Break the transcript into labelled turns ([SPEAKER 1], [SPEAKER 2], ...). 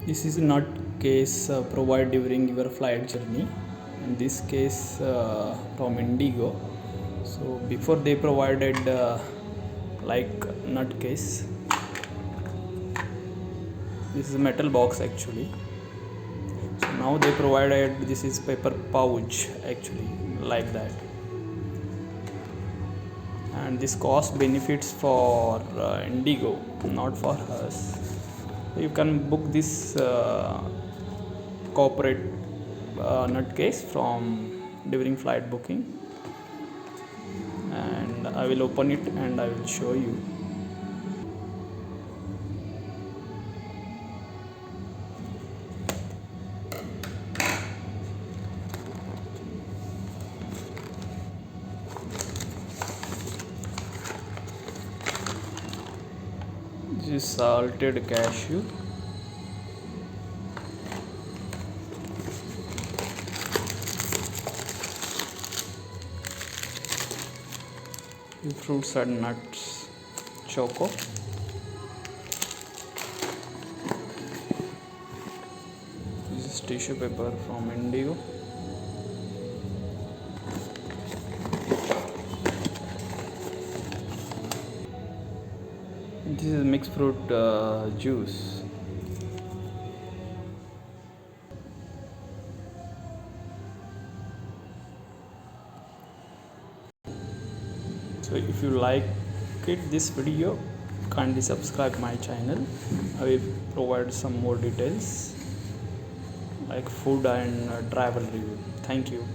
[SPEAKER 1] This is nut case provided during your flight journey. In this case, from Indigo. So before they provided like nut case. This is a metal box actually. So now they provided this is paper pouch actually like that. And this cost benefits for Indigo, not for us. You can book this corporate nut case from during flight booking, and I will open it and I will show you. This is salted cashew. Fruits and nuts choco. This is tissue paper from Indigo. This is mixed fruit juice. So if you like this video, kindly subscribe my channel. I will provide some more details like food and travel review. Thank you.